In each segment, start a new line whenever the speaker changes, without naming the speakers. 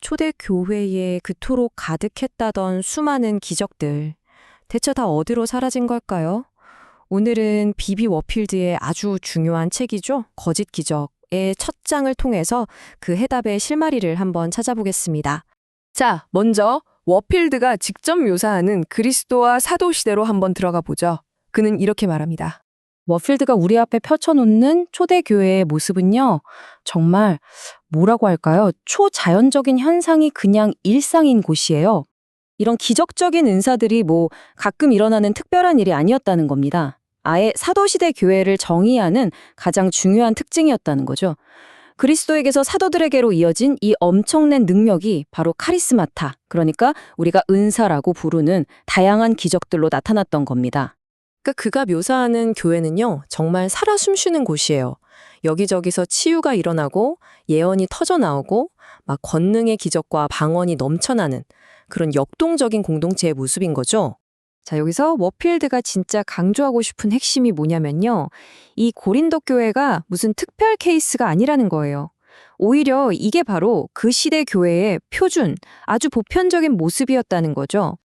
초대 교회에 그토록 가득했다던 수많은 기적들, 대체 다 어디로 사라진 걸까요? 오늘은 비비 워필드의 아주 중요한 책이죠. 거짓 기적의 첫 장을 통해서 그 해답의 실마리를 한번 찾아보겠습니다.
자, 먼저 워필드가 직접 묘사하는 그리스도와 사도 시대로 한번 들어가 보죠. 그는 이렇게 말합니다.
워필드가 우리 앞에 펼쳐놓는 초대교회의 모습은요, 정말 뭐라고 할까요? 초자연적인 현상이 그냥 일상인 곳이에요. 이런 기적적인 은사들이 가끔 일어나는 특별한 일이 아니었다는 겁니다. 아예 사도시대 교회를 정의하는 가장 중요한 특징이었다는 거죠. 그리스도에게서 사도들에게로 이어진 이 엄청난 능력이 바로 카리스마타, 그러니까 우리가 은사라고 부르는 다양한 기적들로 나타났던 겁니다.
그가 묘사하는 교회는요, 정말 살아 숨쉬는 곳이에요. 여기저기서 치유가 일어나고 예언이 터져 나오고 막 권능의 기적과 방언이 넘쳐나는 그런 역동적인 공동체의 모습인 거죠. 자, 여기서 워필드가 진짜 강조하고 싶은 핵심이 뭐냐면요. 이 고린도 교회가 무슨 특별 케이스가 아니라는 거예요. 오히려 이게 바로 그 시대 교회의 표준, 아주 보편적인 모습이었다는 거죠.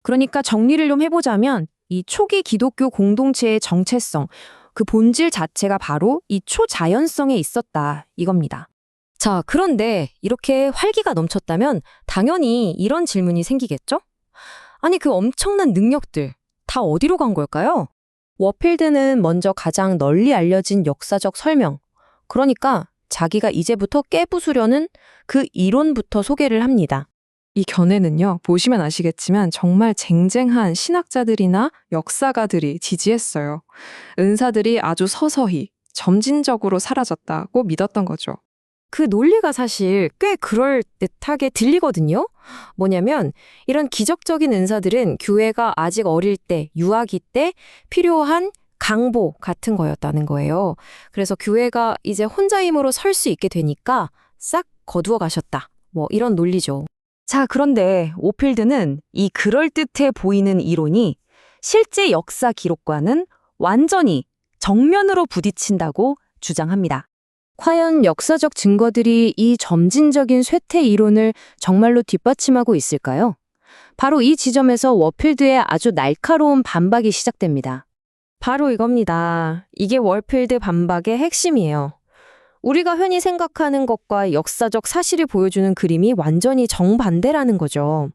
그러니까 정리를 좀 해보자면 이 초기 기독교 공동체의 정체성, 그 본질 자체가 바로 이 초자연성에 있었다, 이겁니다. 자, 그런데 이렇게 활기가 넘쳤다면 당연히 이런 질문이 생기겠죠? 아니, 그 엄청난 능력들 다 어디로 간 걸까요? 워필드는 먼저 가장 널리 알려진 역사적 설명, 그러니까 자기가 이제부터 깨부수려는 그 이론부터 소개를 합니다.
이 견해는요, 보시면 아시겠지만 정말 쟁쟁한 신학자들이나 역사가들이 지지했어요. 은사들이 아주 서서히, 점진적으로 사라졌다고 믿었던 거죠.
그 논리가 사실 꽤 그럴듯하게 들리거든요. 뭐냐면 이런 기적적인 은사들은 교회가 아직 어릴 때, 유아기 때 필요한 강보 같은 거였다는 거예요. 그래서 교회가 이제 혼자 힘으로 설 수 있게 되니까 싹 거두어 가셨다. 이런 논리죠.
자, 그런데 워필드는 이 그럴듯해 보이는 이론이 실제 역사 기록과는 완전히 정면으로 부딪힌다고 주장합니다. 과연 역사적 증거들이 이 점진적인 쇠퇴 이론을 정말로 뒷받침하고 있을까요? 바로 이 지점에서 워필드의 아주 날카로운 반박이 시작됩니다.
바로 이겁니다. 이게 워필드 반박의 핵심이에요. 우리가 흔히 생각하는 것과 역사적 사실이 보여주는 그림이 완전히 정반대라는 거죠.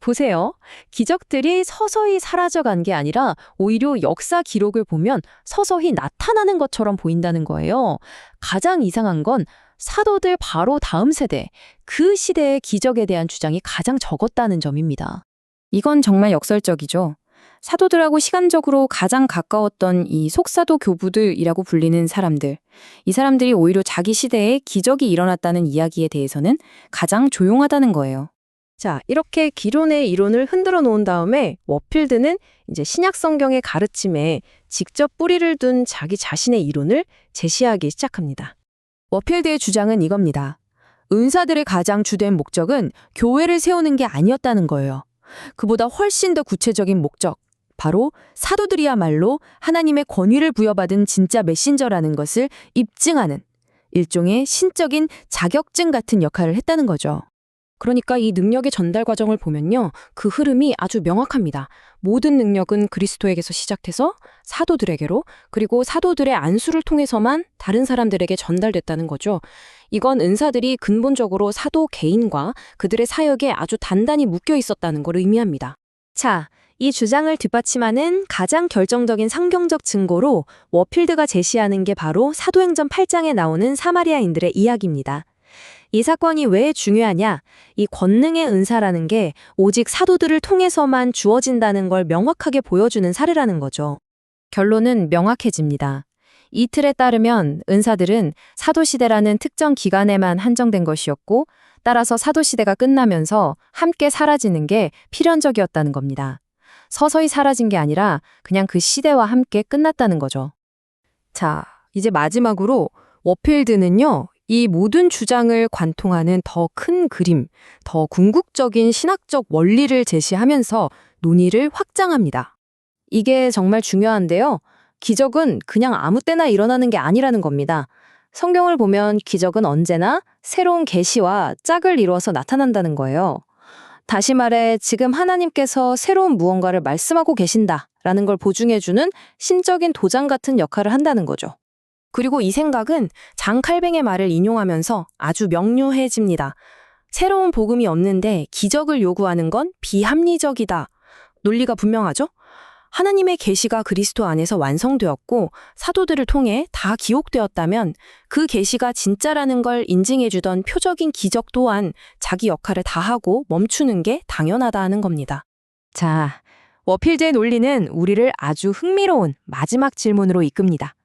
보세요. 기적들이 서서히 사라져간 게 아니라 오히려 역사 기록을 보면 서서히 나타나는 것처럼 보인다는 거예요. 가장 이상한 건 사도들 바로 다음 세대, 그 시대의 기적에 대한 주장이 가장 적었다는 점입니다.
이건 정말 역설적이죠. 사도들하고 시간적으로 가장 가까웠던 이 속사도 교부들이라고 불리는 사람들. 이 사람들이 오히려 자기 시대에 기적이 일어났다는 이야기에 대해서는 가장 조용하다는 거예요.
자, 이렇게 기존의 이론을 흔들어 놓은 다음에 워필드는 이제 신약 성경의 가르침에 직접 뿌리를 둔 자기 자신의 이론을 제시하기 시작합니다. 워필드의 주장은 이겁니다. 은사들의 가장 주된 목적은 교회를 세우는 게 아니었다는 거예요. 그보다 훨씬 더 구체적인 목적, 바로 사도들이야말로 하나님의 권위를 부여받은 진짜 메신저라는 것을 입증하는 일종의 신적인 자격증 같은 역할을 했다는 거죠. 그러니까 이 능력의 전달 과정을 보면요, 그 흐름이 아주 명확합니다. 모든 능력은 그리스도에게서 시작해서 사도들에게로, 그리고 사도들의 안수를 통해서만 다른 사람들에게 전달됐다는 거죠. 이건 은사들이 근본적으로 사도 개인과 그들의 사역에 아주 단단히 묶여 있었다는 걸 의미합니다. 자, 이 주장을 뒷받침하는 가장 결정적인 성경적 증거로 워필드가 제시하는 게 바로 사도행전 8장에 나오는 사마리아인들의 이야기입니다. 이 사건이 왜 중요하냐? 이 권능의 은사라는 게 오직 사도들을 통해서만 주어진다는 걸 명확하게 보여주는 사례라는 거죠. 결론은 명확해집니다. 이 틀에 따르면 은사들은 사도시대라는 특정 기간에만 한정된 것이었고, 따라서 사도시대가 끝나면서 함께 사라지는 게 필연적이었다는 겁니다. 서서히 사라진 게 아니라 그냥 그 시대와 함께 끝났다는 거죠. 자, 이제 마지막으로 워필드는요, 이 모든 주장을 관통하는 더 큰 그림, 더 궁극적인 신학적 원리를 제시하면서 논의를 확장합니다. 이게 정말 중요한데요. 기적은 그냥 아무 때나 일어나는 게 아니라는 겁니다.
성경을 보면 기적은 언제나 새로운 계시와 짝을 이루어서 나타난다는 거예요. 다시 말해 지금 하나님께서 새로운 무언가를 말씀하고 계신다라는 걸 보증해주는 신적인 도장 같은 역할을 한다는 거죠.
그리고 이 생각은 장 칼뱅의 말을 인용하면서 아주 명료해집니다. 새로운 복음이 없는데 기적을 요구하는 건 비합리적이다. 논리가 분명하죠? 하나님의 계시가 그리스도 안에서 완성되었고 사도들을 통해 다 기록되었다면 그 계시가 진짜라는 걸 인증해주던 표적인 기적 또한 자기 역할을 다하고 멈추는 게 당연하다 하는 겁니다.
자, 워필드의 논리는 우리를 아주 흥미로운 마지막 질문으로 이끕니다.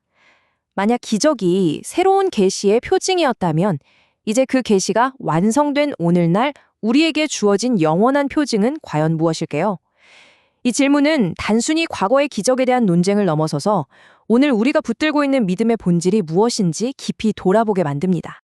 만약 기적이 새로운 계시의 표징이었다면 이제 그 계시가 완성된 오늘날 우리에게 주어진 영원한 표징은 과연 무엇일까요? 이 질문은 단순히 과거의 기적에 대한 논쟁을 넘어서서 오늘 우리가 붙들고 있는 믿음의 본질이 무엇인지 깊이 돌아보게 만듭니다.